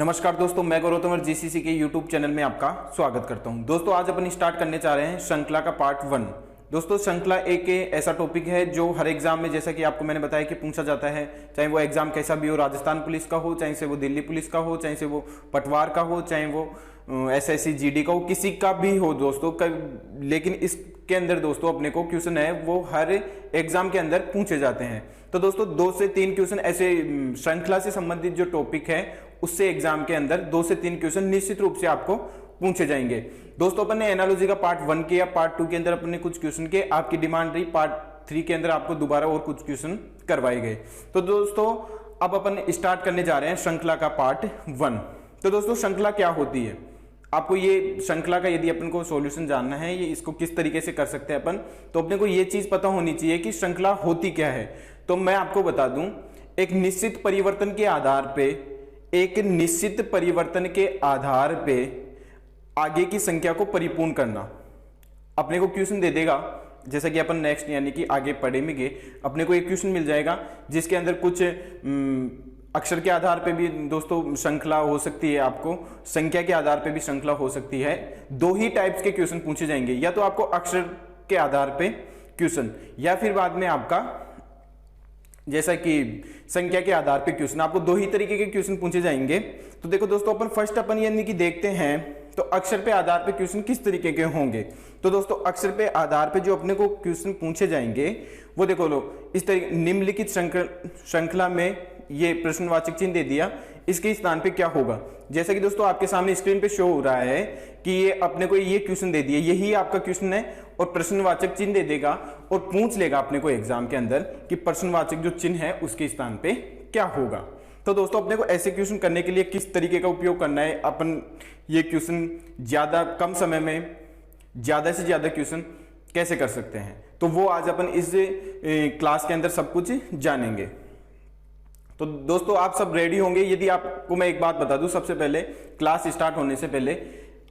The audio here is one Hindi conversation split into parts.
नमस्कार दोस्तों, मैं गौरव जीसीसी के यूट्यूब चैनल में आपका स्वागत करता हूं। दोस्तों आज अपन स्टार्ट करने चाह रहे हैं श्रृंखला का पार्ट 1। दोस्तों श्रृंखला एक ऐसा टॉपिक है जो हर एग्जाम में, जैसा कि आपको मैंने बताया कि पूछा जाता है, चाहे वो एग्जाम कैसा भी हो, राजस्थान पुलिस का हो, चाहे से वो दिल्ली पुलिस का हो, चाहे से वो पटवार का हो, चाहे वो एसएससी जीडी का हो, किसी का भी हो दोस्तों। लेकिन इसके अंदर दोस्तों अपने को क्वेश्चन है वो हर एग्जाम के अंदर पूछे जाते हैं। तो दोस्तों 2 से 3 क्वेश्चन ऐसे श्रृंखला से संबंधित जो टॉपिक है उससे एग्जाम के अंदर 2 से 3 क्वेश्चन निश्चित रूप से आपको पूछे जाएंगे। दोस्तों अपन ने एनालॉजी का पार्ट 1 किया, पार्ट 2 के अंदर अपने कुछ क्वेश्चन के आपकी डिमांड रही, पार्ट 3 के अंदर आपको दोबारा और कुछ क्वेश्चन करवाए गए। तो दोस्तों अब अपन स्टार्ट करने जा रहे हैं श्रृंखला का पार्ट 1। तो दोस्तों श्रृंखला क्या होती है, आपको ये श्रृंखला का यदि अपन को सॉल्यूशन जानना है, ये इसको किस तरीके से कर सकते हैं अपन, तो अपने को ये चीज पता होनी चाहिए कि श्रृंखला होती क्या है। तो मैं आपको बता दूं, एक निश्चित परिवर्तन के आधार पे आगे की संख्या को परिपूर्ण करना। अपने को क्वेश्चन दे देगा, जैसा कि अपन नेक्स्ट यानी कि आगे पढ़ेंगे, अपने को एक क्वेश्चन मिल जाएगा जिसके अंदर कुछ अक्षर के आधार पे भी दोस्तों श्रृंखला हो सकती है, आपको संख्या के आधार पे भी श्रृंखला हो सकती है। 2 ही टाइप्स के क्वेश्चन पूछे जाएंगे, या तो आपको अक्षर के आधार पे क्वेश्चन, या फिर बाद में आपका जैसा कि संख्या के आधार पे क्वेश्चन। आपको 2 ही तरीके के क्वेश्चन पूछे जाएंगे। तो देखो दोस्तों अपन यानी कि देखते हैं तो अक्षर पे आधार पे क्वेश्चन किस तरीके के होंगे। तो दोस्तों अक्षर पे आधार पे जो अपने को क्वेश्चन पूछे जाएंगे वो देखो लो इस तरीके, निम्नलिखित श्रृंखला में ये प्रश्नवाचक चिन्ह दे दिया, इसके स्थान पे क्या होगा। जैसा कि दोस्तों आपके सामने स्क्रीन पे शो हो रहा है कि ये अपने को ये क्वेश्चन दे दिया, यही आपका क्वेश्चन है और प्रश्नवाचक चिन्ह दे देगा और पूछ लेगा अपने को एग्जाम के अंदर कि प्रश्नवाचक जो चिन्ह है उसके स्थान पे क्या होगा। तो दोस्तों अपने को ऐसे क्वेश्चन करने के लिए किस तरीके का उपयोग करना है, अपन ये क्वेश्चन ज्यादा कम समय में ज्यादा से ज्यादा क्वेश्चन कैसे कर सकते हैं, तो वो आज अपन इस क्लास के अंदर सब कुछ जानेंगे। तो दोस्तों आप सब रेडी होंगे। यदि आपको मैं एक बात बता दूं, सबसे पहले क्लास स्टार्ट होने से पहले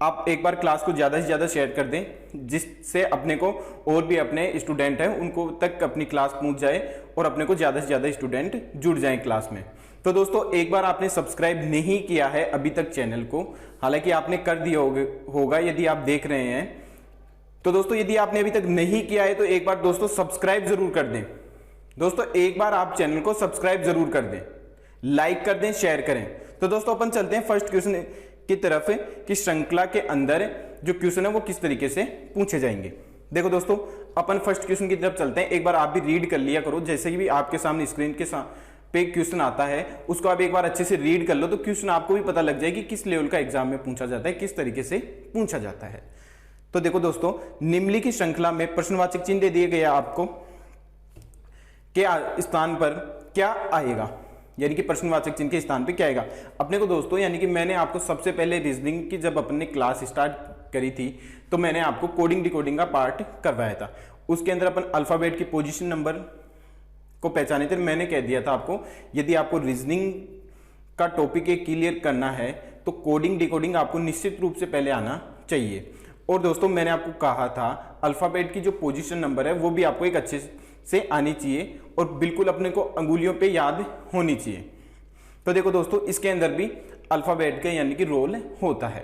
आप एक बार क्लास को ज्यादा से ज्यादा शेयर कर दें, जिससे अपने को और भी अपने स्टूडेंट हैं उनको तक अपनी क्लास पहुंच जाए और अपने को ज्यादा से ज्यादा स्टूडेंट जुड़ जाएं क्लास में। तो दोस्तों एक बार आपने सब्सक्राइब नहीं किया है अभी तक चैनल को, हालांकि आपने कर दिया होगा यदि आप देख रहे हैं, तो दोस्तों यदि आपने अभी तक नहीं किया है तो एक बार दोस्तों सब्सक्राइब जरूर कर दें। दोस्तों एक बार आप चैनल को सब्सक्राइब जरूर कर दें, लाइक कर दें, शेयर करें। तो दोस्तों अपन चलते हैं फर्स्ट क्वेश्चन की तरफ कि श्रृंखला के अंदर जो क्वेश्चन है वो किस तरीके से पूछे जाएंगे। देखो दोस्तों अपन फर्स्ट क्वेश्चन की तरफ चलते हैं। एक बार आप भी रीड कर लिया करो, जैसे कि भी आपके सामने स्क्रीन के पे क्वेश्चन आता है उसको आप एक बार अच्छे से रीड कर लो, तो क्वेश्चन आपको भी पता लग जाए कि किस लेवल का एग्जाम में पूछा जाता है, किस तरीके से पूछा जाता है। तो देखो दोस्तों निम्नलिखित श्रृंखला में प्रश्नवाचक चिन्ह दे दिए गया आपको के स्थान पर क्या आएगा, यानी कि प्रश्नवाचक चिन्ह के स्थान पे क्या आएगा। अपने को दोस्तों यानी कि मैंने आपको सबसे पहले रीजनिंग की जब अपने क्लास स्टार्ट करी थी तो मैंने आपको कोडिंग डिकोडिंग का पार्ट करवाया था। उसके अंदर अपन अल्फाबेट की पोजीशन नंबर को पहचाने थे। मैंने कह दिया था आपको यदि आपको रीजनिंग का टॉपिक एक क्लियर करना है तो कोडिंग डिकोडिंग आपको निश्चित रूप से पहले आना चाहिए। और दोस्तों मैंने आपको कहा था अल्फाबेट की जो पोजीशन नंबर है वो भी आपको एक अच्छे से आनी चाहिए और बिल्कुल अपने को अंगुलियों पे याद होनी चाहिए। तो देखो दोस्तों इसके अंदर भी अल्फाबेट का यानी कि रोल होता है।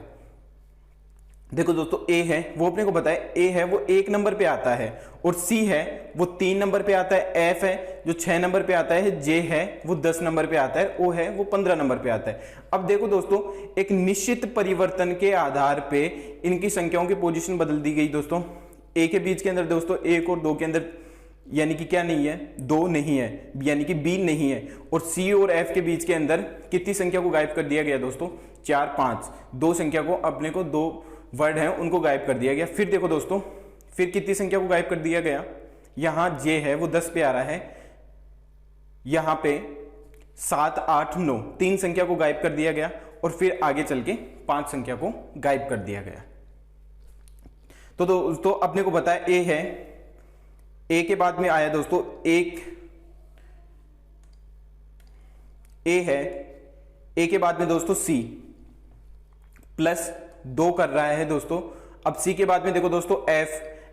देखो दोस्तों ए है वो अपने को पता है, ए है वो 1 नंबर पे आता है, और सी है वो 3 नंबर पे आता है, एफ है जो 6 नंबर पे आता है, जे है वो 10 नंबर पे आता है, ओ है वो 15 नंबर पे आता है। अब देखो दोस्तों एक निश्चित परिवर्तन के आधार पे इनकी संख्याओं की पोजीशन बदल दी गई। दोस्तों ए के बीच के अंदर दोस्तों 1 और 2 के अंदर यानी कि क्या नहीं है, 2 नहीं है, यानी कि बी नहीं है, और सी और एफ के बीच के अंदर कितनी संख्या को गायब कर दिया गया दोस्तों, 4 5, 2 संख्या को अपने को 2 वर्ड हैं उनको गायब कर दिया गया। फिर देखो दोस्तों फिर कितनी संख्या को गायब कर दिया गया, यहां जे है वो 10 पे आ रहा है, यहां पे 7 8 9 3 संख्या को गायब कर दिया गया, और फिर आगे चल के 5 संख्या को गायब कर दिया गया। तो दोस्तों अपने को पता है ए है, ए के बाद में आया दोस्तों एक, ए है, ए के बाद में दोस्तों सी प्लस 2 कर रहा है दोस्तों। अब सी के बाद में देखो दोस्तों एफ,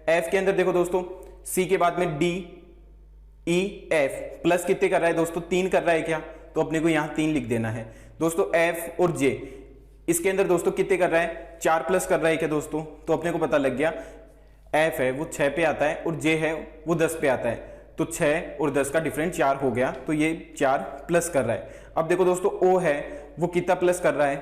एफ के अंदर देखो दोस्तों सी के बाद में डी ई एफ प्लस कितने कर रहा है दोस्तों, 3 कर रहा है क्या, तो अपने को यहां 3 लिख देना है। दोस्तों एफ और जे, इसके अंदर दोस्तों कितने कर रहा है, 4 प्लस कर रहा है क्या दोस्तों, तो अपने को पता लग गया एफ है वो 6 पे आता है और जे है वो 10 पे आता है, तो 6 और 10 का डिफरेंस 4 हो गया, तो ये 4 प्लस कर रहा है। अब देखो दोस्तों ओ है वो कितना प्लस कर रहा है,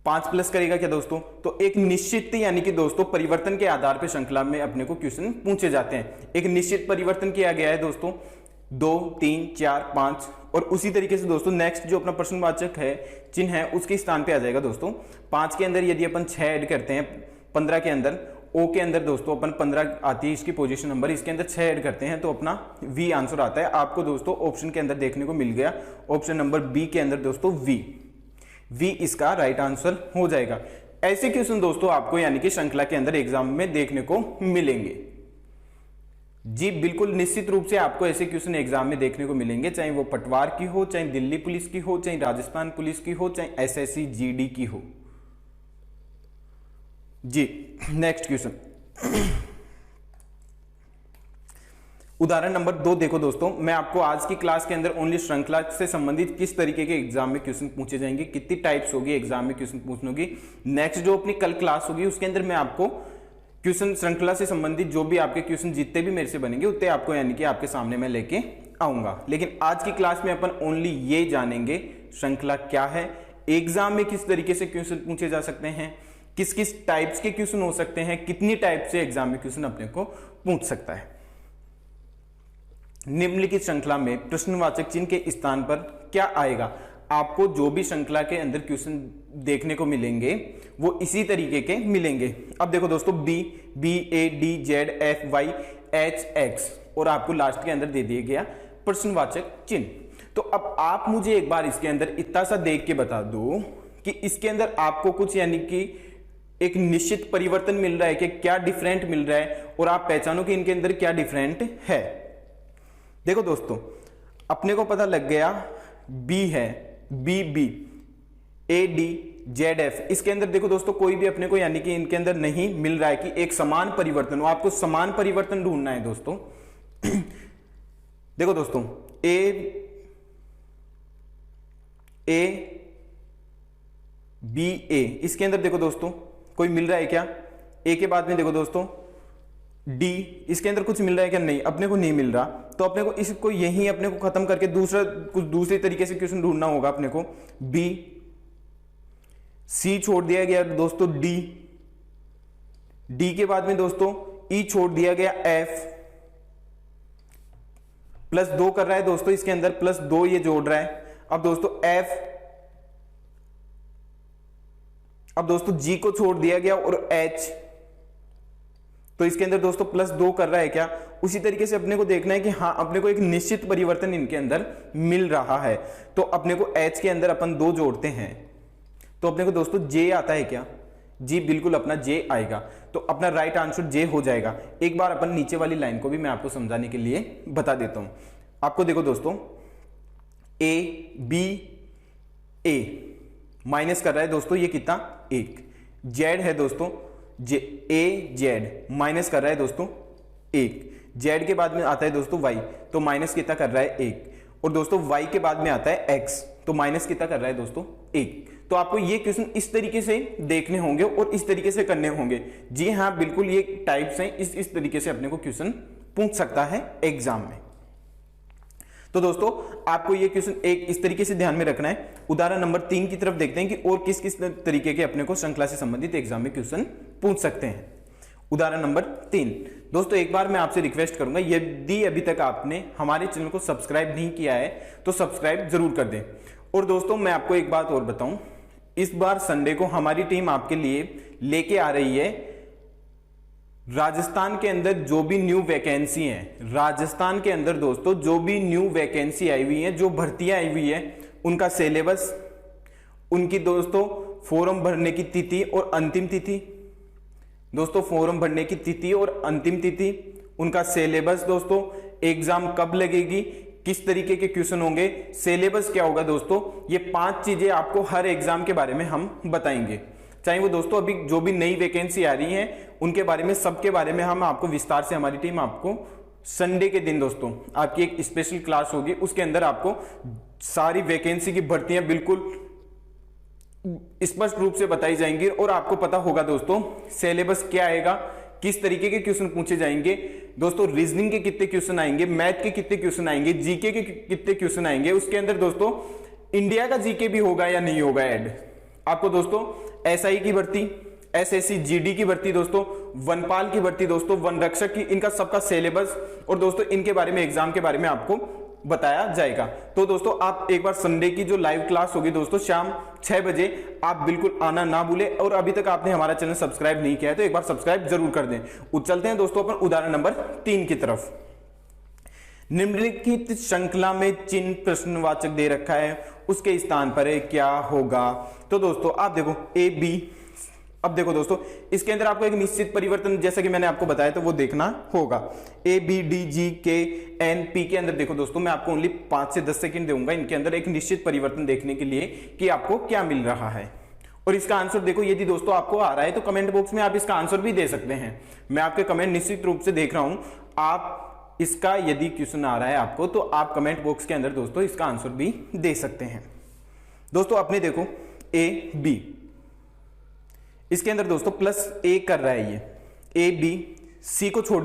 5 प्लस करेगा क्या दोस्तों, तो एक निश्चित यानी कि दोस्तों परिवर्तन के आधार पर श्रृंखला में अपने को क्वेश्चन पूछे जाते हैं। एक निश्चित परिवर्तन किया गया है दोस्तों 2 3 4 5, और उसी तरीके से दोस्तों नेक्स्ट जो अपना प्रश्नवाचक है चिन्ह है उसके स्थान पे आ जाएगा दोस्तों। 5 के अंदर यदि अपन 6 ऐड करते हैं 15 के अंदर, ओ के अंदर दोस्तों अपन 15 आती है इसकी पोजीशन नंबर, इसके अंदर 6 ऐड करते हैं तो अपना वी आंसर आता है। आपको दोस्तों ऑप्शन के अंदर देखने को मिल गया, ऑप्शन नंबर बी के अंदर दोस्तों वी इसका राइट आंसर हो जाएगा। ऐसे क्वेश्चन दोस्तों आपको यानी कि श्रृंखला के अंदर एग्जाम में देखने को मिलेंगे। जी बिल्कुल निश्चित रूप से आपको ऐसे क्वेश्चन एग्जाम में देखने को मिलेंगे, चाहे वो पटवार की हो, चाहे दिल्ली पुलिस की हो, चाहे राजस्थान पुलिस की हो, चाहे एसएससी जीडी की हो। जी नेक्स्ट क्वेश्चन उदाहरण नंबर 2 देखो दोस्तों, मैं आपको आज की क्लास के अंदर ओनली श्रृंखला से संबंधित किस तरीके के एग्जाम में क्वेश्चन पूछे जाएंगे, कितनी टाइप्स होगी एग्जाम में क्वेश्चन पूछने की। नेक्स्ट जो अपनी कल क्लास होगी उसके अंदर मैं आपको क्वेश्चन श्रृंखला से संबंधित जो भी आपके क्वेश्चन जितने भी मेरे से बनेंगे उतने आपको यानी कि आपके सामने मैं लेके आऊंगा। लेकिन आज की क्लास में अपन ओनली ये जानेंगे श्रृंखला क्या है, एग्जाम में किस तरीके से क्वेश्चन पूछे जा सकते हैं, किस किस टाइप्स के क्वेश्चन हो सकते हैं, कितनी टाइप से एग्जाम में क्वेश्चन अपने को पूछ सकता है। निम्नलिखित श्रृंखला में प्रश्नवाचक चिन्ह के स्थान पर क्या आएगा। आपको जो भी श्रृंखला के अंदर क्वेश्चन देखने को मिलेंगे वो इसी तरीके के मिलेंगे। अब देखो दोस्तों B A D Z F Y H X, और आपको लास्ट के अंदर दे दिया गया प्रश्नवाचक चिन्ह। तो अब आप मुझे एक बार इसके अंदर इतना सा देख के बता दो कि इसके अंदर आपको कुछ यानी कि एक निश्चित परिवर्तन मिल रहा है कि क्या डिफरेंट मिल रहा है, और आप पहचानो कि इनके अंदर क्या डिफरेंट है। देखो दोस्तों अपने को पता लग गया बी है, B A D Z F, इसके अंदर देखो दोस्तों कोई भी अपने को यानी कि इनके अंदर नहीं मिल रहा है कि एक समान परिवर्तन हो। आपको समान परिवर्तन ढूंढना है दोस्तों। देखो दोस्तों ए बी ए, इसके अंदर देखो दोस्तों कोई मिल रहा है क्या, ए के बाद में देखो दोस्तों डी, इसके अंदर कुछ मिल रहा है क्या, नहीं अपने को नहीं मिल रहा। तो अपने को इसको यही अपने को खत्म करके कुछ दूसरे तरीके से क्वेश्चन ढूंढना होगा अपने को। बी सी छोड़ दिया गया दोस्तों डी के बाद में दोस्तों ई छोड़ दिया गया एफ, +2 कर रहा है दोस्तों इसके अंदर, +2 ये जोड़ रहा है। अब दोस्तों एफ, अब दोस्तों जी को छोड़ दिया गया और एच, तो इसके अंदर दोस्तों +2 कर रहा है क्या। उसी तरीके से अपने को देखना है कि हाँ अपने को एक निश्चित परिवर्तन इनके अंदर मिल रहा है, तो अपने को एच के अंदर अपन 2 जोड़ते हैं तो अपने को दोस्तों जे आता है क्या, जी बिल्कुल अपना जे आएगा, तो अपना राइट आंसर जे हो जाएगा। एक बार अपन नीचे वाली लाइन को भी मैं आपको समझाने के लिए बता देता हूं। आपको देखो दोस्तों ए बी ए माइनस कर रहा है दोस्तों ये कितना 1, जेड है दोस्तों ए जेड माइनस कर रहा है दोस्तों 1, जेड के बाद में आता है दोस्तों वाई, तो माइनस कितना कर रहा है 1, और दोस्तों वाई के बाद में आता है एक्स, तो माइनस कितना कर रहा है दोस्तों 1। तो आपको ये क्वेश्चन इस तरीके से देखने होंगे और इस तरीके से करने होंगे। जी हाँ बिल्कुल ये टाइप्स हैं, इस तरीके से अपने को क्वेश्चन पूछ सकता है एग्जाम में। तो दोस्तों आपको ये क्वेश्चन एक इस तरीके से ध्यान में रखना है। उदाहरण नंबर 3 की तरफ देखते हैं कि और किस किस तरीके के अपने को श्रृंखला से संबंधित एग्जाम में क्वेश्चन पूछ सकते हैं। उदाहरण नंबर 3 दोस्तों एक बार मैं आपसे रिक्वेस्ट करूंगा, यदि अभी तक आपने हमारे चैनल को सब्सक्राइब नहीं किया है तो सब्सक्राइब जरूर कर दें। और दोस्तों मैं आपको एक बात और बताऊं, इस बार संडे को हमारी टीम आपके लिए लेके आ रही है राजस्थान के अंदर जो भी न्यू वैकेंसी है, राजस्थान के अंदर दोस्तों जो भी न्यू वैकेंसी आई हुई है, जो भर्तियां आई हुई है, उनका सिलेबस, उनकी दोस्तों फॉर्म भरने की तिथि और अंतिम तिथि, दोस्तों फॉर्म भरने की तिथि और अंतिम तिथि, उनका सिलेबस दोस्तों, एग्जाम कब लगेगी, किस तरीके के क्वेश्चन होंगे, सिलेबस क्या होगा दोस्तों, ये 5 चीजें आपको हर एग्जाम के बारे में हम बताएंगे। चाहे वो दोस्तों अभी जो भी नई वैकेंसी आ रही है उनके बारे में, सबके बारे में हम आपको विस्तार से हमारी टीम आपको संडे के दिन दोस्तों आपकी एक स्पेशल क्लास होगी, उसके अंदर आपको सारी वैकेंसी की भर्तियां बिल्कुल स्पष्ट रूप से बताई जाएंगी और आपको पता होगा दोस्तों सिलेबस क्या आएगा, किस तरीके के क्वेश्चन पूछे जाएंगे दोस्तों, रीजनिंग के कितने क्वेश्चन आएंगे, मैथ के कितने क्वेश्चन आएंगे, जीके के कितने क्वेश्चन आएंगे, उसके अंदर दोस्तों इंडिया का जीके भी होगा या नहीं होगा ऐड। आपको दोस्तों एसआई की भर्ती, एसएससी जीडी की भर्ती दोस्तों, वनपाल की भर्ती दोस्तों, वन रक्षक की, इनका सबका सिलेबस और दोस्तों इनके बारे में, एग्जाम के बारे में आपको बताया जाएगा। तो दोस्तों आप एक बार संडे की जो लाइव क्लास होगी दोस्तों शाम 6 बजे, आप बिल्कुल आना ना भूले। और अभी तक आपने हमारा चैनल सब्सक्राइब नहीं किया है तो एक बार सब्सक्राइब जरूर कर दें। चलते हैं दोस्तों अपन उदाहरण नंबर 3 की तरफ। निम्नलिखित श्रृंखला में चिन्ह प्रश्नवाचक दे रखा है, उसके स्थान पर क्या होगा। तो दोस्तों आप देखो ए बी, अब देखो दोस्तों इसके अंदर आपको एक निश्चित परिवर्तन जैसा कि मैंने आपको बताया तो वो देखना होगा। ए बी डी जी के एन पी के अंदर देखो दोस्तों मैं आपको ओनली 5 से 10 सेकंड दूंगा इनके अंदर एक निश्चित परिवर्तन देखने के लिए कि आपको क्या मिल रहा है। और इसका आंसर देखो, यदि दोस्तों आपको आ रहा है तो कमेंट बॉक्स में आप इसका आंसर भी दे सकते हैं। मैं आपके कमेंट निश्चित रूप से देख रहा हूं। आप इसका यदि क्वेश्चन आ रहा है आपको तो आप कमेंट बॉक्स के अंदर दोस्तों इसका आंसर भी दे सकते हैं। दोस्तों अपने देखो ए बी, इसके अंदर दोस्तों प्लस ए कर रहा है, ये ए बी, सी को छोड़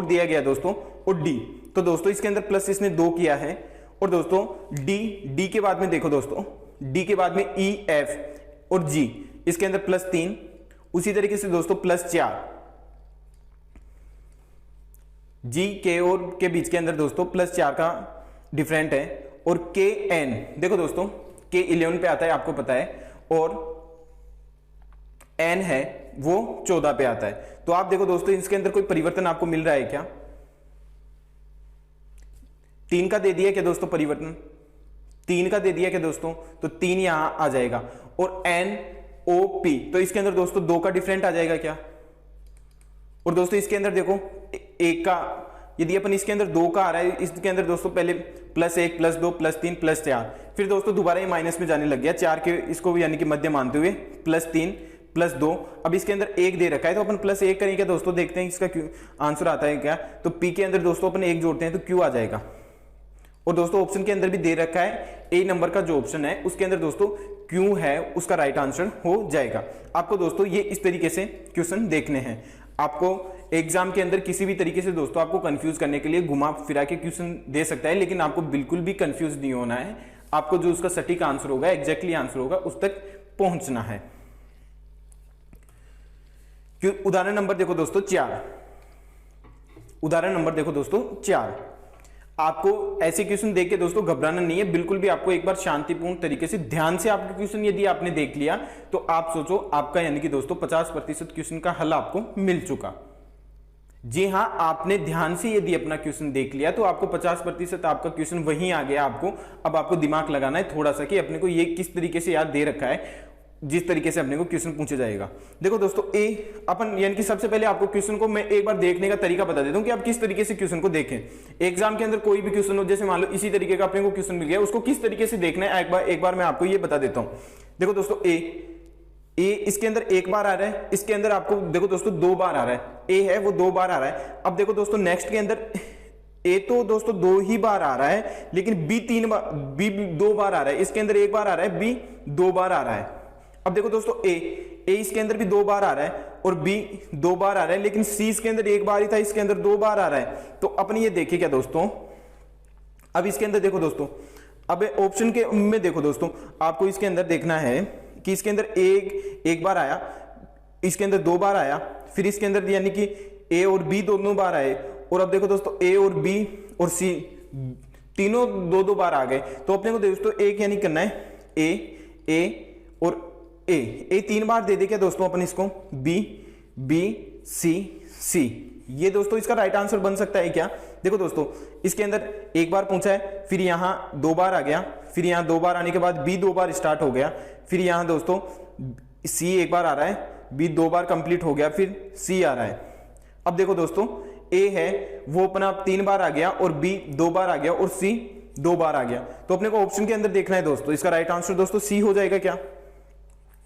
दिया गया दोस्तों, और डी, तो दोस्तों इसके अंदर प्लस इसने 2 किया है। और दोस्तों डी के बाद में देखो दोस्तों, डी के बाद में ई एफ और जी, इसके अंदर प्लस 3, उसी तरीके से दोस्तों प्लस 4, जी के और के बीच के अंदर दोस्तों प्लस 4 का डिफरेंट है। और के एन देखो दोस्तों के 11 पे आता है आपको पता है, और एन है वो 14 पे आता है। तो आप देखो दोस्तों इसके अंदर कोई परिवर्तन आपको मिल रहा है क्या? 3 का दे दिया क्या दोस्तों परिवर्तन? 3 का दे दिया क्या दोस्तों? तो 3 यहां आ जाएगा। और एन ओ पी, तो इसके अंदर दोस्तों 2 का डिफरेंट आ जाएगा क्या? और दोस्तों इसके अंदर देखो 1 का, यदि अपन इसके अंदर 2 का आ रहा है, इसके अंदर दोस्तों पहले +1 +2 +3 +4, फिर दोस्तों दोबारा ये माइनस में जाने लग गया 4 के, इसको यानी कि मध्य मानते हुए +3 +2, अब इसके अंदर 1 दे रखा है तो अपन +1 करेंगे दोस्तों, देखते हैं इसका क्यों आंसर आता है क्या। तो पी के अंदर दोस्तों अपन 1 जोड़ते हैं तो क्यू आ जाएगा। और दोस्तों ऑप्शन के अंदर भी दे रखा है ए नंबर का जो ऑप्शन है उसके अंदर दोस्तों क्यू है, उसका राइट आंसर हो जाएगा। आपको दोस्तों ये इस तरीके से क्वेश्चन देखने हैं। आपको एग्जाम के अंदर किसी भी तरीके से दोस्तों आपको कंफ्यूज करने के लिए घुमा फिरा के क्वेश्चन दे सकता है, लेकिन आपको बिल्कुल भी कंफ्यूज नहीं होना है। आपको जो उसका सटीक आंसर होगा, एग्जैक्टली आंसर होगा, उस तक पहुंचना है। उदाहरण नंबर देखो दोस्तों 4, उदाहरण नंबर देखो दोस्तों 4। आपको ऐसे क्वेश्चन देख के दोस्तों घबराना नहीं है, बिल्कुल भी। आपको एक बार शांतिपूर्ण तरीके से ध्यान से आपका क्वेश्चन यदि आपने देख लिया तो आप सोचो आपका यानी कि दोस्तों 50% क्वेश्चन का हल आपको मिल चुका। जी हां, आपने ध्यान से यदि अपना क्वेश्चन देख लिया तो आपको 50% आपका क्वेश्चन वहीं आ गया। आपको अब आपको दिमाग लगाना है थोड़ा सा कि अपने को ये किस तरीके से याद दे रखा है, जिस तरीके से अपने को क्वेश्चन पूछा जाएगा। देखो दोस्तों ए अपन यानी कि सबसे पहले आपको क्वेश्चन को मैं एक बार देखने का तरीका बता देता हूं कि आप किस तरीके से क्वेश्चन को देखें। एग्जाम के अंदर कोई भी क्वेश्चन हो, जैसे मान लो इसी तरीके का अपने को क्वेश्चन मिल गया, उसको किस तरीके से देखना है एक बार मैं आपको ये बता देता हूं। देखो दोस्तों ए इसके अंदर 1 बार आ रहा है, इसके अंदर आपको देखो दोस्तों 2 बार आ रहा है। ए है वो 2 बार आ रहा है। अब देखो दोस्तों नेक्स्ट के अंदर ए तो दोस्तों 2 ही बार आ रहा है, लेकिन बी 2 बार आ रहा है। इसके अंदर 1 बार आ रहा है, बी 2 बार आ रहा है। अब देखो दोस्तों ए इसके अंदर भी 2 बार आ रहा है और बी 2 बार आ रहा है, लेकिन सी इसके अंदर 1 बार ही था, इसके अंदर 2 बार आ रहा है। तो अपने ये देखिए क्या दोस्तों, अब इसके अंदर देखो दोस्तों, अब ऑप्शन के में देखो दोस्तों आपको इसके अंदर देखना है कि इसके अंदर एक बार आया, इसके अंदर 2 बार आया, फिर इसके अंदर यानी कि ए और बी दोनों बार आए। और अब देखो दोस्तों ए और बी और सी तीनों 2-2 बार आ गए। तो अपने को दोस्तों एक यानी करना है ए और ए 3 बार दे दे क्या दोस्तों अपन इसको, बी सी। ये दोस्तों इसका राइट आंसर बन सकता है क्या? देखो दोस्तों इसके अंदर 1 बार पूछा है, फिर यहां 2 बार आ गया, फिर यहां 2 बार आने के बाद बी 2 बार स्टार्ट हो गया, फिर यहां दोस्तों सी 1 बार आ रहा है, बी 2 बार कंप्लीट हो गया, फिर सी आ रहा है। अब देखो दोस्तों ए है वो अपना 3 बार आ गया और बी 2 बार आ गया और सी 2 बार आ गया। तो अपने को ऑप्शन के अंदर देखना है दोस्तों, इसका राइट आंसर दोस्तों सी हो जाएगा क्या?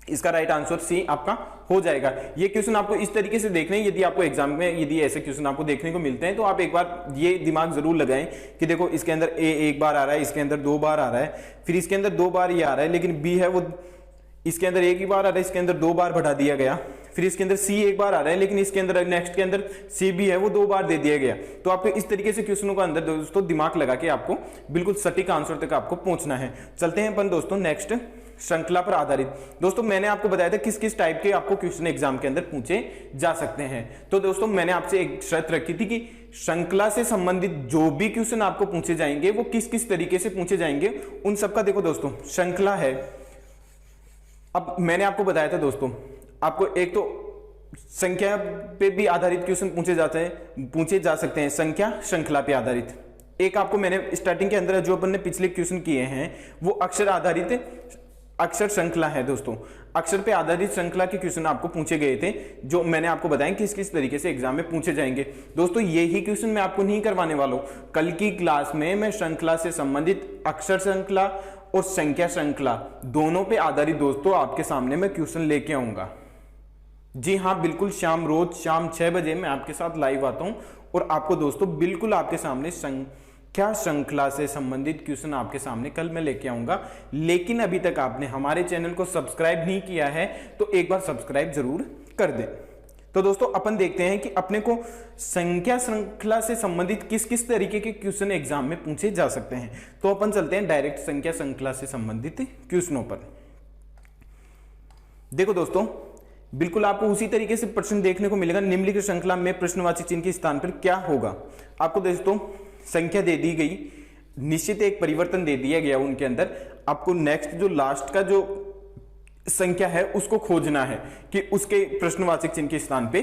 इसका राइट आंसर सी आपका हो जाएगा। ये क्वेश्चन आपको इस तरीके से देखना है, यदि आपको एग्जाम में यदि ऐसे क्वेश्चन आपको देखने को मिलते हैं तो आप एक बार ये दिमाग जरूर लगाएं कि देखो इसके अंदर ए एक बार आ रहा है, इसके अंदर 2 बार आ रहा है, फिर इसके अंदर 2 बार ये आ रहा है, लेकिन बी है वो इसके अंदर एक ही बार आ रहा है, इसके अंदर 2 बार बढ़ा दिया गया, फिर इसके अंदर सी एक बार आ रहा है, लेकिन इसके अंदर नेक्स्ट के अंदर सी भी है वो 2 बार दे दिया गया। तो आपको इस तरीके से क्वेश्चनों का अंदर दोस्तों दिमाग लगा के आपको बिल्कुल सटीक आंसर तक आपको पहुंचना है। चलते हैं अपन दोस्तों नेक्स्ट श्रृंखला पर आधारित। दोस्तों मैंने आपको बताया था किस किस टाइप के आपको क्वेश्चन एग्जाम के अंदर पूछे जा सकते हैं। तो दोस्तों मैंने आपसे एक शर्त रखी थी कि श्रृंखला से संबंधित जो भी क्वेश्चन आपको पूछे जाएंगे वो किस किस तरीके से पूछे जाएंगे उन सबका देखो दोस्तों श्रृंखला है। अब मैंने आपको बताया था दोस्तों आपको एक तो संख्या पे भी आधारित क्वेश्चन पूछे जा सकते हैं, संख्या श्रृंखला पे आधारित। एक आपको मैंने स्टार्टिंग के अंदर जो अपन ने पिछले क्वेश्चन किए हैं वो अक्षर आधारित अक्षर श्रृंखला है दोस्तों। अक्षर पे आधारित श्रृंखला के क्वेश्चन आपको पूछे गए थे जो मैंने आपको बताया किस किस तरीके से एग्जाम में पूछे जाएंगे। दोस्तों यही क्वेश्चन मैं आपको नहीं करवाने वाला हूं, कल की क्लास में मैं श्रृंखला से संबंधित अक्षर श्रृंखला और संख्या श्रृंखला दोनों पे आधारित दोस्तों आपके सामने मैं क्वेश्चन लेके आऊंगा। जी हाँ बिल्कुल, रोज शाम 6 बजे मैं आपके साथ लाइव आता हूं और आपको दोस्तों बिल्कुल आपके सामने संख्या श्रृंखला से संबंधित क्वेश्चन आपके सामने कल मैं लेके आऊंगा। लेकिन अभी तक आपने हमारे चैनल को सब्सक्राइब नहीं किया है तो एक बार सब्सक्राइब जरूर कर दें। तो दोस्तों अपन देखते हैं कि अपने को संख्या श्रृंखला से संबंधित किस किस तरीके के क्वेश्चन एग्जाम में पूछे जा सकते हैं। तो अपन चलते हैं डायरेक्ट संख्या श्रृंखला से संबंधित क्वेश्चनों पर। देखो दोस्तों बिल्कुल आपको उसी तरीके से प्रश्न देखने को मिलेगा। निम्नलिखित श्रृंखला में प्रश्नवाची चिन्ह के स्थान पर क्या होगा। आपको दोस्तों संख्या दे दी गई, निश्चित एक परिवर्तन दे दिया गया उनके अंदर, आपको नेक्स्ट जो लास्ट का जो संख्या है उसको खोजना है कि उसके प्रश्नवाचक चिन्ह के स्थान पे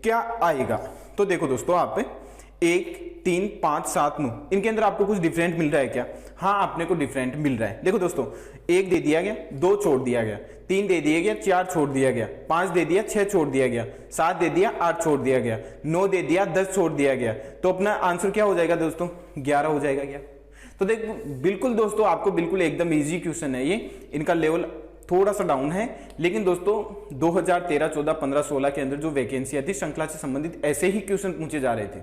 क्या आएगा। तो देखो दोस्तों आप 1, 3, 5, 7, 9 इनके अंदर आपको कुछ डिफरेंट मिल रहा है क्या। हाँ अपने को डिफरेंट मिल रहा है। देखो दोस्तों 1 दे दिया गया, 2 छोड़ दिया गया, 3 दे दिया गया, 4 छोड़ दिया गया, 5 दे दिया, 6 छोड़ दिया गया, 7 दे दिया, 8 छोड़ दिया गया, 9 दे दिया, 10 छोड़ दिया गया। तो अपना आंसर क्या हो जाएगा दोस्तों 11 हो जाएगा क्या। तो देखो बिल्कुल दोस्तों आपको बिल्कुल एकदम ईजी क्वेश्चन है ये, इनका लेवल थोड़ा सा डाउन है, लेकिन दोस्तों 2013, 14, 15, 16 के अंदर जो वैकेंसियां थी श्रृंखला से संबंधित ऐसे ही क्वेश्चन पूछे जा रहे थे।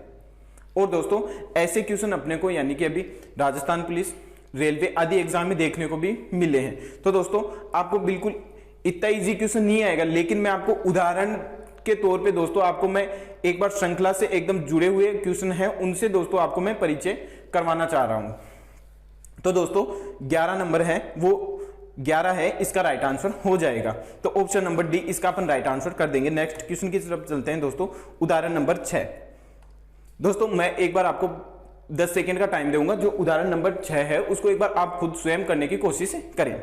और दोस्तों ऐसे क्वेश्चन अपने को यानी कि अभी राजस्थान पुलिस, रेलवे आदि एग्जाम में देखने को भी मिले हैं। तो दोस्तों आपको बिल्कुल इतना इजी क्वेश्चन नहीं आएगा, लेकिन मैं आपको उदाहरण के तौर पे दोस्तों आपको मैं एक बार श्रृंखला से एकदम जुड़े हुए क्वेश्चन है उनसे दोस्तों आपको मैं परिचय करवाना चाह रहा हूं। तो दोस्तों 11 नंबर है वो 11 है, इसका राइट आंसर हो जाएगा। तो ऑप्शन नंबर डी इसका अपन राइट आंसर कर देंगे। नेक्स्ट क्वेश्चन की तरफ चलते हैं दोस्तों, उदाहरण नंबर 6। दोस्तों मैं एक बार आपको 10 सेकेंड का टाइम दूंगा, जो उदाहरण नंबर 6 है उसको एक बार आप खुद स्वयं करने की कोशिश करें।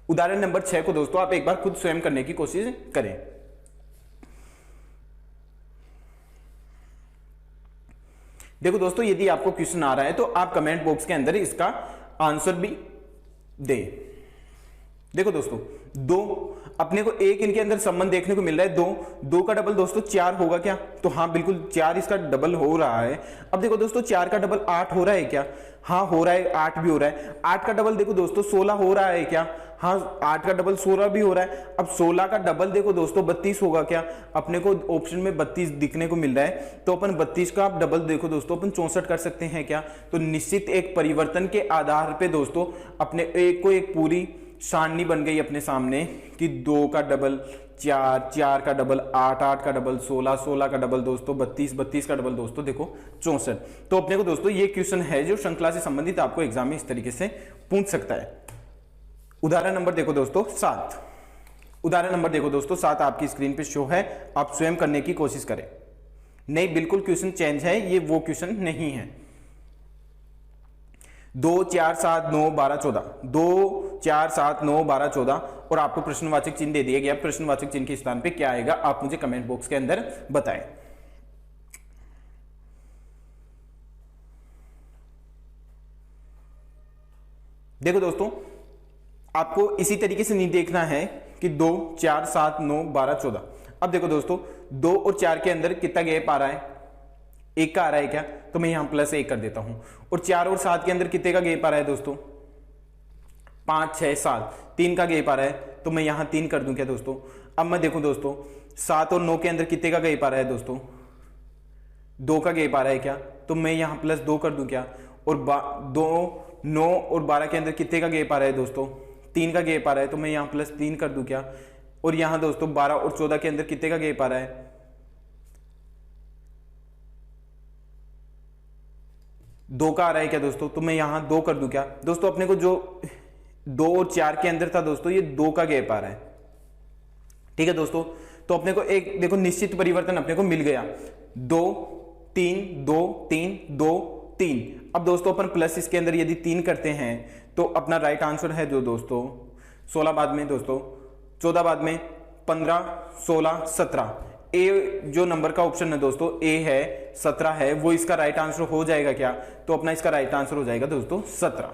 उदाहरण नंबर 6 को दोस्तों आप एक बार खुद स्वयं करने की कोशिश करें। देखो दोस्तों यदि आपको क्वेश्चन आ रहा है तो आप कमेंट बॉक्स के अंदर इसका आंसर भी दें। देखो दोस्तों 2 अपने को एक इनके अंदर संबंध देखने को मिल रहा है 2 का डबल दोस्तों 4 होगा क्या। तो हाँ बिल्कुल 4 इसका डबल हो रहा है। अब देखो दोस्तों 4 का डबल 8 हो रहा है क्या। हाँ हो रहा है, 8 भी हो रहा है। 8 का डबल देखो दोस्तों 16 हो रहा है क्या। हाँ 8 का डबल 16 भी हो रहा है। अब 16 का डबल देखो दोस्तों 32 होगा क्या। अपने को ऑप्शन में 32 दिखने को मिल रहा है, तो अपन 32 का डबल देखो दोस्तों अपन 64 कर सकते हैं क्या। तो निश्चित एक परिवर्तन के आधार पे दोस्तों अपने एक को एक पूरी सारणी बन गई अपने सामने कि 2 का डबल 4, 4 का डबल 8, 8 का डबल 16, 16 का डबल दोस्तों 32, 32 का डबल दोस्तों देखो 64। तो अपने को दोस्तों ये क्वेश्चन है जो श्रृंखला से संबंधित आपको एग्जाम में इस तरीके से पूछ सकता है। उदाहरण नंबर देखो दोस्तों 7। उदाहरण नंबर देखो दोस्तों 7 आपकी स्क्रीन पे शो है, आप स्वयं करने की कोशिश करें। नहीं बिल्कुल क्वेश्चन चेंज है, ये वो क्वेश्चन नहीं है। 2, 4, 7, 9, 12, 14 2, 4, 7, 9, 12, 14 और आपको प्रश्नवाचक चिन्ह दे दिया गया। प्रश्नवाचक चिन्ह के स्थान पे क्या आएगा आप मुझे कमेंट बॉक्स के अंदर बताएं। देखो दोस्तों आपको इसी तरीके से नहीं देखना है कि 2, 4, 7, 9, 12, 14। अब देखो दोस्तों 2 और 4 के अंदर कितना गैप आ रहा है, 1 का आ रहा है क्या। तो मैं यहां +1 कर देता हूं। और 4 और 7 के अंदर कितने का गैप आ रहा है दोस्तों 5, 6, 7, 3 का गैप आ रहा है। तो मैं यहाँ 3 कर दूं क्या दोस्तों। अब मैं देखूं दोस्तों 7 और 9 के अंदर कितने का गैप आ रहा है दोस्तों, 2 का गैप आ रहा है क्या, तो मैं यहाँ +2 कर दूं क्या। और 9 और 12 के अंदर कितने का गैप आ रहा है दोस्तों, 3 का गैप आ रहा है, तो मैं यहाँ +3 कर दूं क्या। और यहाँ दोस्तों 12 और 14 के अंदर कितने का गैप आ रहा है, 2 का आ रहा है क्या दोस्तों, तो मैं यहाँ 2 कर दूं क्या दोस्तों। अपने को जो 2 और 4 के अंदर था दोस्तों, ये 2 का गैप आ रहा है, ठीक है दोस्तों। तो अपने को एक देखो निश्चित परिवर्तन अपने को मिल गया, 2 3 2 3 2 3। अब दोस्तों अपन प्लस इसके अंदर यदि 3 करते हैं तो अपना राइट आंसर है जो दोस्तों 16 बाद में दोस्तों 14 बाद में 15 16 17। ए जो नंबर का ऑप्शन है दोस्तों ए है 17 है, वो इसका राइट आंसर हो जाएगा क्या, तो अपना इसका राइट आंसर हो जाएगा दोस्तों 17।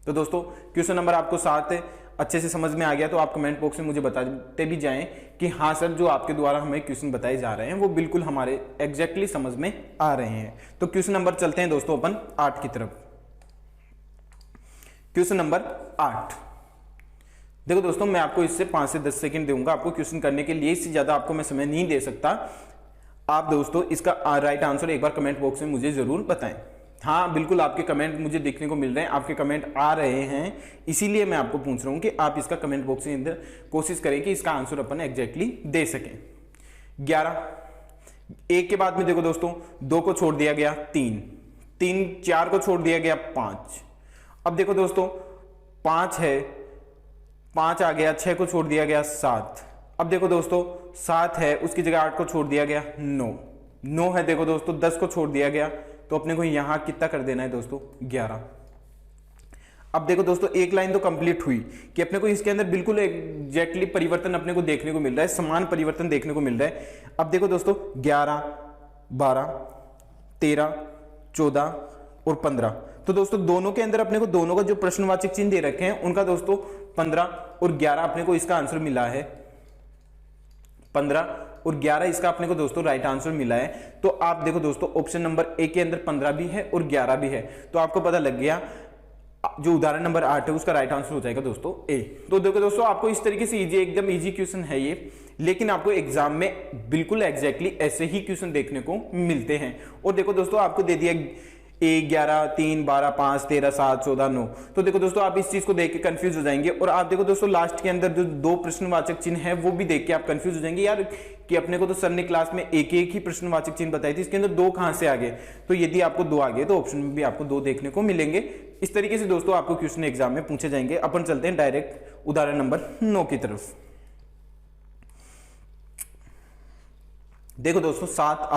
तो दोस्तों क्वेश्चन नंबर आपको 7 अच्छे से समझ में आ गया तो आप कमेंट बॉक्स में मुझे बताते भी जाएं कि हाँ सर जो आपके द्वारा हमें क्वेश्चन बताए जा रहे हैं वो बिल्कुल हमारे एग्जैक्टली समझ में आ रहे हैं। तो क्वेश्चन नंबर चलते हैं दोस्तों अपन 8 की तरफ। क्वेश्चन नंबर 8 देखो दोस्तों, मैं आपको इससे 5 से 10 सेकंड दूंगा आपको क्वेश्चन करने के लिए, इससे ज्यादा आपको मैं समय नहीं दे सकता। आप दोस्तों इसका राइट आंसर एक बार कमेंट बॉक्स में मुझे जरूर बताएं। हाँ बिल्कुल आपके कमेंट मुझे देखने को मिल रहे हैं, आपके कमेंट आ रहे हैं, इसीलिए मैं आपको पूछ रहा हूं कि आप इसका कमेंट बॉक्स के अंदर कोशिश करें कि इसका आंसर अपन एग्जैक्टली दे सकें। 11 1 के बाद में देखो दोस्तों 2 को छोड़ दिया गया 3 4 को छोड़ दिया गया 5। अब देखो दोस्तों 5 है, 5 आ गया, 6 को छोड़ दिया गया 7। अब देखो दोस्तों 7 है, उसकी जगह 8 को छोड़ दिया गया 9 है, देखो दोस्तों 10 को छोड़ दिया गया, तो अपने को यहां कितना कर देना है दोस्तों 11। अब देखो दोस्तों एक लाइन तो कंप्लीट हुई कि अपने को इसके अंदर बिल्कुल एग्जैक्टली परिवर्तन अपने को देखने को मिल रहा है, समान परिवर्तन देखने को मिल रहा है। अब देखो दोस्तों 11 12 13 14 और 15, तो दोस्तों दोनों के अंदर अपने को दोनों का जो प्रश्नवाचक चिन्ह दे रखे हैं उनका दोस्तों 15 और 11 अपने को इसका आंसर मिला है। 15 और 11 इसका अपने को दोस्तों राइट आंसर मिला है। तो आप देखो दोस्तों ऑप्शन नंबर ए के अंदर 15 भी है और 11 भी है, तो आपको पता लग गया जो उदाहरण नंबर 8 है उसका राइट आंसर हो जाएगा दोस्तों ए। तो देखो दोस्तों आपको इस तरीके से इजी एकदम इजी क्वेश्चन है ये, लेकिन आपको एग्जाम में बिल्कुल एग्जैक्टली ऐसे ही क्वेश्चन देखने को मिलते हैं। और देखो दोस्तों आपको दे दिया 1 11 3 12 5 13 7 14 9, तो देखो दोस्तों आप इस चीज को देख के कंफ्यूज हो जाएंगे। और आप देखो दोस्तों लास्ट के अंदर जो 2 प्रश्नवाचक चिन्ह है वो भी देख के आप कंफ्यूज हो जाएंगे यार कि अपने को तो सर ने क्लास में एक ही प्रश्नवाचक चिन्ह बताई थी, इसके अंदर 2 कहां से आ गए। तो यदि आपको 2 आ गए तो ऑप्शन में भी आपको 2 देखने को मिलेंगे। इस तरीके से दोस्तों आपको क्वेश्चन एग्जाम में पूछे जाएंगे। अपन चलते हैं डायरेक्ट उदाहरण नंबर 9 की तरफ। देखो दोस्तों 7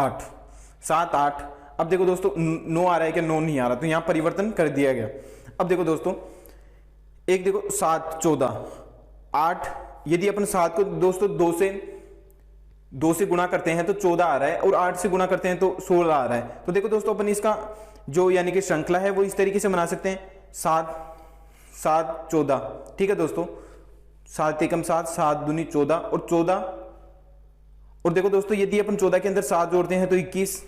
8। अब देखो दोस्तों 9 आ रहा है क्या, 9 नहीं आ रहा, तो यहां परिवर्तन कर दिया गया। अब देखो दोस्तों एक देखो 7 14 8, यदि अपन 7 को दोस्तों 2 से गुणा करते हैं तो 14 आ रहा है, और 8 से गुणा करते हैं तो 16 आ रहा है। तो देखो दोस्तों अपन इसका जो यानी कि श्रृंखला है वो इस तरीके से बना सकते हैं 7 7 14, ठीक है दोस्तों 7 एकम 7 7 दूनी 14 और 14। और देखो दोस्तों यदि अपन 14 के अंदर 7 जोड़ते हैं तो 21,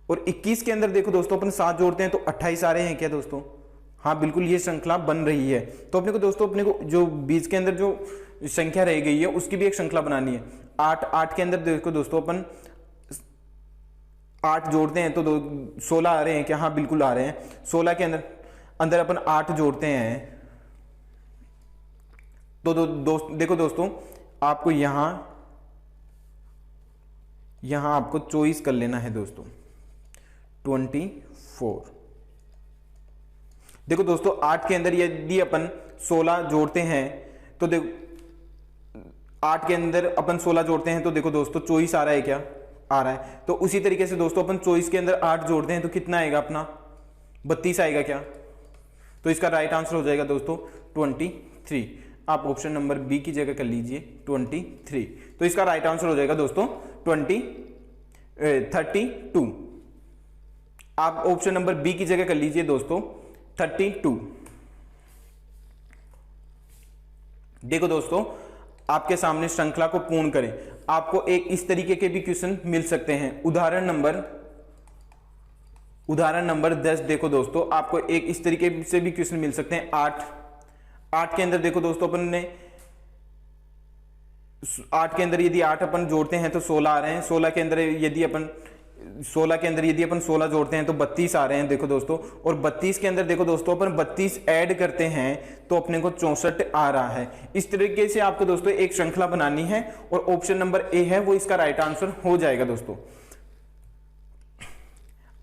और 21 के अंदर देखो दोस्तों अपन 7 जोड़ते हैं तो 28 आ रहे हैं क्या दोस्तों। हाँ बिल्कुल ये श्रृंखला बन रही है। तो अपने को दोस्तों अपने को जो बीच के अंदर जो संख्या रह गई है उसकी भी एक श्रृंखला बनानी है। 8 के अंदर देखो दोस्तों अपन 8 जोड़ते हैं तो 16 आ रहे हैं क्या, हाँ बिल्कुल आ रहे हैं। 16 के अंदर अपन 8 जोड़ते हैं तो देखो दोस्तों आपको यहां आपको चॉइस कर लेना है दोस्तों 24। देखो दोस्तों 8 के अंदर यदि अपन 16 जोड़ते हैं तो देखो 8 के अंदर अपन 16 जोड़ते हैं तो देखो दोस्तों 24 आ रहा है क्या, आ रहा है। तो उसी तरीके से दोस्तों अपन 24 के अंदर 8 जोड़ते हैं तो कितना आएगा अपना 32 आएगा क्या। तो इसका राइट आंसर हो जाएगा दोस्तों 23। आप ऑप्शन नंबर बी की जगह कर लीजिए 23। तो इसका राइट आंसर हो जाएगा दोस्तों 32। आप ऑप्शन नंबर बी की जगह कर लीजिए दोस्तों 32। देखो दोस्तों आपके सामने श्रृंखला को पूर्ण करें, आपको एक इस तरीके के भी क्वेश्चन मिल सकते हैं। उदाहरण नंबर 10 देखो दोस्तों आपको एक इस तरीके से भी क्वेश्चन मिल सकते हैं। 8 के अंदर देखो दोस्तों अपन ने 8 के अंदर यदि 8 अपन जोड़ते हैं तो 16 आ रहे हैं, 16 के अंदर यदि अपन 16 जोड़ते हैं तो 32 आ रहे हैं देखो दोस्तों, और 32 के अंदर देखो दोस्तों अपन 32 ऐड करते हैं तो अपने को 64 आ रहा है। इस तरीके से आपको दोस्तों एक श्रृंखला बनानी है और ऑप्शन नंबर ए है वो इसका राइट आंसर हो जाएगा दोस्तों।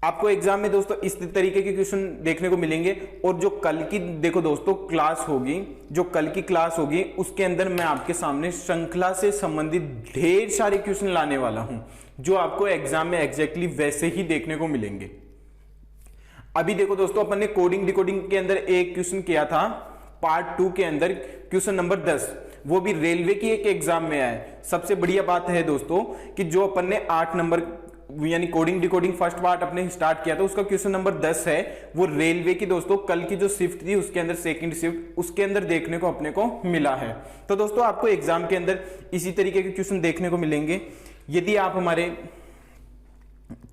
आपको एग्जाम में दोस्तों इस तरीके के क्वेश्चन देखने को मिलेंगे, और जो कल की देखो दोस्तों क्लास होगी, जो कल की क्लास होगी उसके अंदर मैं आपके सामने श्रृंखला से संबंधित ढेर सारे क्वेश्चन लाने वाला हूं जो आपको एग्जाम में एग्जैक्टली वैसे ही देखने को मिलेंगे। अभी देखो दोस्तों अपन ने कोडिंग डिकोडिंग के अंदर एक क्वेश्चन किया था पार्ट 2 के अंदर, क्वेश्चन नंबर 10, वो भी रेलवे की एक एग्जाम में आया है। सबसे बढ़िया बात है दोस्तों कि जो अपन ने 8 नंबर यानी कोडिंग डिकोडिंग फर्स्ट पार्ट अपने स्टार्ट किया था उसका क्वेश्चन नंबर 10 है, वो रेलवे की दोस्तों कल की जो शिफ्ट थी उसके अंदर सेकंड शिफ्ट उसके अंदर देखने को अपने को मिला है। तो दोस्तों आपको एग्जाम के अंदर इसी तरीके के क्वेश्चन देखने को मिलेंगे। यदि आप हमारे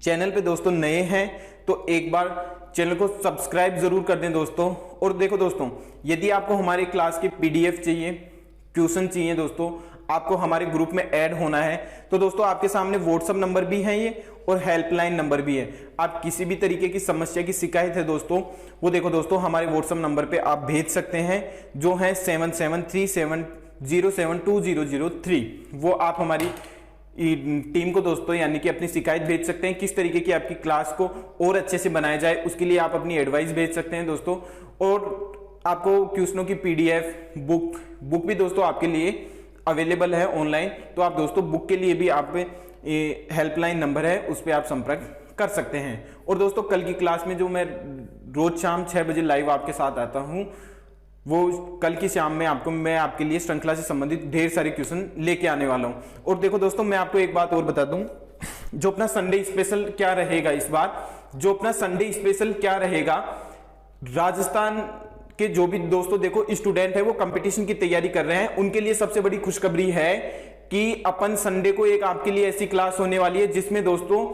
चैनल पे दोस्तों नए हैं तो एक बार चैनल को सब्सक्राइब जरूर कर दें दोस्तों। और देखो दोस्तों यदि आपको हमारे क्लास के पीडीएफ चाहिए, क्वेश्चन चाहिए दोस्तों, आपको हमारे ग्रुप में ऐड होना है तो दोस्तों आपके सामने व्हाट्सएप नंबर भी है ये और हेल्पलाइन नंबर भी है। आप किसी भी तरीके की समस्या की शिकायत है दोस्तों वो देखो दोस्तों हमारे व्हाट्सएप नंबर पे आप भेज सकते हैं जो है 7737072003। वो आप हमारी टीम को दोस्तों यानी कि अपनी शिकायत भेज सकते हैं, किस तरीके की आपकी क्लास को और अच्छे से बनाया जाए उसके लिए आप अपनी एडवाइस भेज सकते हैं दोस्तों। और आपको क्वेश्चनों की पीडीएफ बुक भी दोस्तों आपके लिए अवेलेबल है ऑनलाइन, तो आप दोस्तों बुक के लिए भी आप हेल्पलाइन नंबर है उस पर आप संपर्क कर सकते हैं। और दोस्तों कल की क्लास में जो मैं रोज शाम 6 बजे लाइव आपके साथ आता हूं वो कल की शाम में मैं आपके लिए श्रृंखला से संबंधित ढेर सारे क्वेश्चन लेके आने वाला हूं। और देखो दोस्तों मैं आपको एक बात और बता दूं, जो अपना संडे स्पेशल क्या रहेगा इस बार, जो अपना संडे स्पेशल क्या रहेगा, राजस्थान कि जो भी दोस्तों देखो स्टूडेंट है वो कंपटीशन की तैयारी कर रहे हैं उनके लिए सबसे बड़ी खुशखबरी है कि अपन संडे को एक आपके लिए ऐसी क्लास होने वाली है जिसमें दोस्तों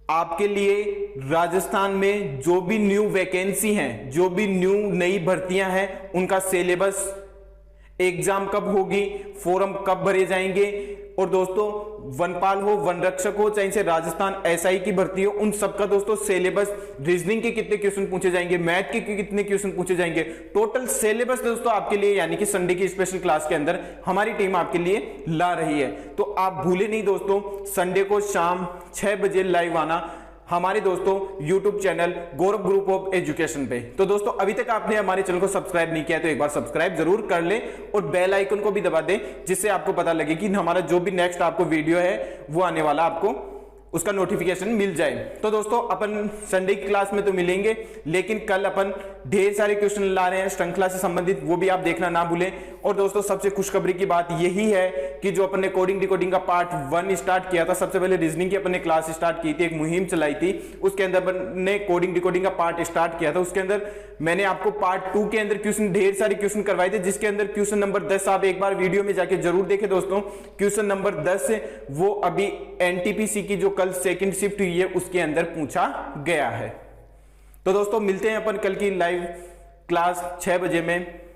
आपके लिए राजस्थान में जो भी न्यू वैकेंसी हैं, जो भी न्यू नई भर्तियां हैं उनका सिलेबस, एग्जाम कब होगी, फॉर्म कब भरे जाएंगे, और दोस्तों वनपाल हो, वन रक्षक हो, चाहे से राजस्थान एसआई की भर्ती हो, उन सबका दोस्तों सिलेबस, रीजनिंग के कितने क्वेश्चन पूछे जाएंगे, मैथ के कितने क्वेश्चन पूछे जाएंगे, टोटल सिलेबस दोस्तों आपके लिए यानी कि संडे की स्पेशल क्लास के अंदर हमारी टीम आपके लिए ला रही है। तो आप भूले नहीं दोस्तों संडे को शाम 6 बजे लाइव आना हमारे दोस्तों YouTube channel Gaurav group of education पे। तो दोस्तों अभी तक आपने हमारे चैनल को सब्सक्राइब नहीं किया तो एक बार सब्सक्राइब जरूर कर ले और बेल आइकन को भी दबा दे जिससे आपको पता लगे कि हमारा जो भी नेक्स्ट आपको वीडियो है वो आने वाला आपको उसका नोटिफिकेशन मिल जाए। तो दोस्तों अपन संडे की क्लास में तो मिलेंगे लेकिन कल अपन ढेर सारे क्वेश्चन ला रहे हैं श्रृंखला से संबंधित, वो भी आप देखना ना भूलें। और दोस्तों सबसे खुशखबरी की बात यही है कि जो अपन ने कोडिंग डिकोडिंग का पार्ट 1 स्टार्ट किया था, सबसे पहले रीजनिंग की अपन ने क्लास स्टार्ट की थी, एक मुहिम चलाई थी, उसके अंदर अपन ने कोडिंग डिकोडिंग का पार्ट स्टार्ट किया था। उसके अंदर मैंने आपको पार्ट 2 के अंदर क्वेश्चन ढेर सारे क्वेश्चन करवाए थे जिसके अंदर क्वेश्चन नंबर 10 आप एक बार वीडियो में जाके जरूर देखें दोस्तों। क्वेश्चन नंबर 10 वो अभी एनटीपीसी की जो कल सेकंड शिफ्ट हुई है उसके अंदर पूछा गया है। तो दोस्तों मिलते हैं अपन कल की लाइव क्लास 6 बजे में।